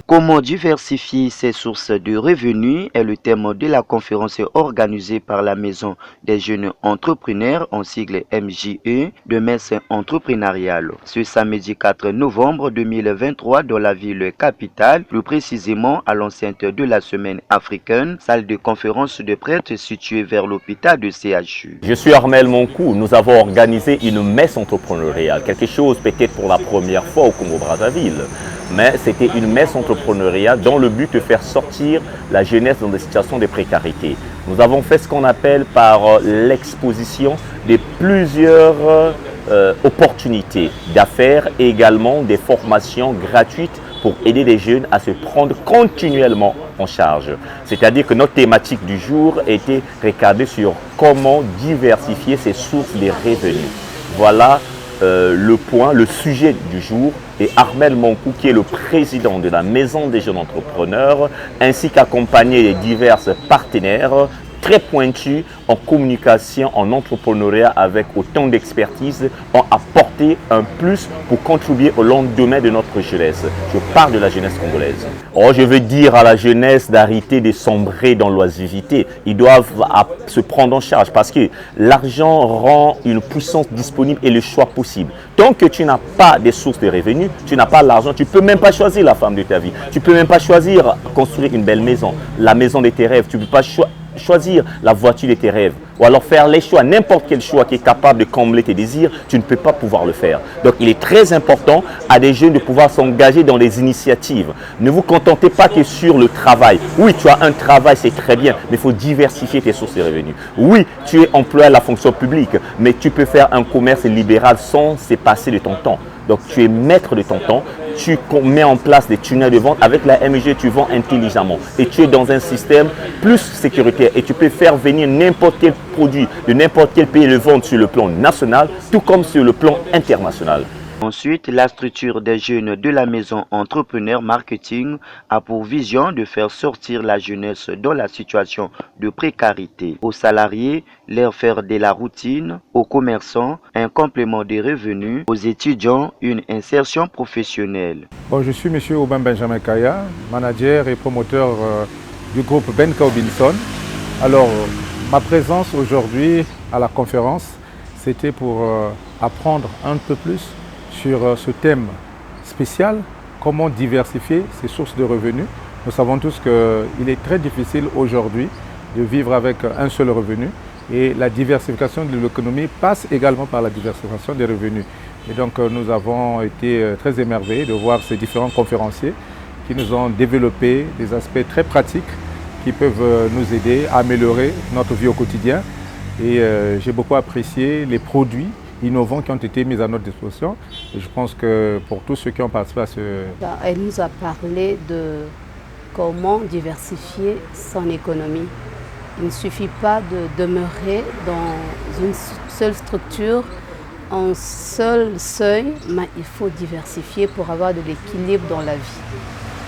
Comment diversifier ses sources de revenus est le thème de la conférence organisée par la Maison des jeunes entrepreneurs, en sigle MJE, de Metz entrepreneurial. Ce samedi 4 novembre 2023 dans la ville capitale, plus précisément à l'enceinte de la semaine africaine, salle de conférence de prêtres située vers l'hôpital de CHU. Je suis Armel Moncou. Nous avons organisé une messe entrepreneuriale, quelque chose peut-être pour la première fois au Congo-Brazzaville. Mais c'était une messe entrepreneuriale dans le but de faire sortir la jeunesse dans des situations de précarité. Nous avons fait ce qu'on appelle par l'exposition de plusieurs opportunités d'affaires et également des formations gratuites pour aider les jeunes à se prendre continuellement en charge. C'est-à-dire que notre thématique du jour était recadrée sur comment diversifier ses sources de revenus. Voilà le sujet du jour, et Armel Moncou, qui est le président de la Maison des jeunes entrepreneurs, ainsi qu'accompagné des divers partenaires très pointus en communication, en entrepreneuriat avec autant d'expertise, ont apporté un plus pour contribuer au lendemain de notre jeunesse. Je parle de la jeunesse congolaise. Oh, je veux dire à la jeunesse d'arrêter de sombrer dans l'oisiveté. Ils doivent se prendre en charge parce que l'argent rend une puissance disponible et le choix possible. Tant que tu n'as pas des sources de revenus, tu n'as pas l'argent, tu ne peux même pas choisir la femme de ta vie. Tu ne peux même pas choisir construire une belle maison, la maison de tes rêves. Tu ne peux pas choisir la voiture de tes rêves ou alors faire les choix, n'importe quel choix qui est capable de combler tes désirs, tu ne peux pas pouvoir le faire. Donc il est très important à des jeunes de pouvoir s'engager dans des initiatives. Ne vous contentez pas que sur le travail. Oui, tu as un travail, c'est très bien, mais il faut diversifier tes sources de revenus. Oui, tu es employé à la fonction publique, mais tu peux faire un commerce libéral sans se passer de ton temps. Donc tu es maître de ton temps, tu mets en place des tunnels de vente. Avec la MG, tu vends intelligemment et tu es dans un système plus sécuritaire et tu peux faire venir n'importe quel produit de n'importe quel pays et le vendre sur le plan national, tout comme sur le plan international. Ensuite, la structure des jeunes de la Maison Entrepreneur Marketing a pour vision de faire sortir la jeunesse dans la situation de précarité. Aux salariés, leur faire de la routine, aux commerçants, un complément de revenus, aux étudiants, une insertion professionnelle. Bon, je suis M. Aubin Benjamin Kaya, manager et promoteur du groupe Benka Robinson. Alors, ma présence aujourd'hui à la conférence, c'était pour apprendre un peu plus sur ce thème spécial, comment diversifier ses sources de revenus. Nous savons tous qu'il est très difficile aujourd'hui de vivre avec un seul revenu et la diversification de l'économie passe également par la diversification des revenus. Et donc nous avons été très émerveillés de voir ces différents conférenciers qui nous ont développé des aspects très pratiques qui peuvent nous aider à améliorer notre vie au quotidien. Et j'ai beaucoup apprécié les produits innovants qui ont été mis à notre disposition. Et je pense que pour tous ceux qui ont participé à ce... Elle nous a parlé de comment diversifier son économie. Il ne suffit pas de demeurer dans une seule structure, un seul seuil, mais il faut diversifier pour avoir de l'équilibre dans la vie.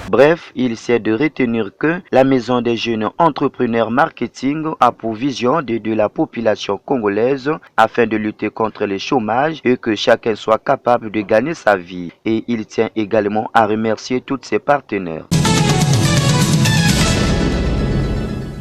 Bref, il s'est de retenir que la Maison des jeunes entrepreneurs marketing a pour vision d'aider la population congolaise afin de lutter contre le chômage et que chacun soit capable de gagner sa vie. Et il tient également à remercier tous ses partenaires.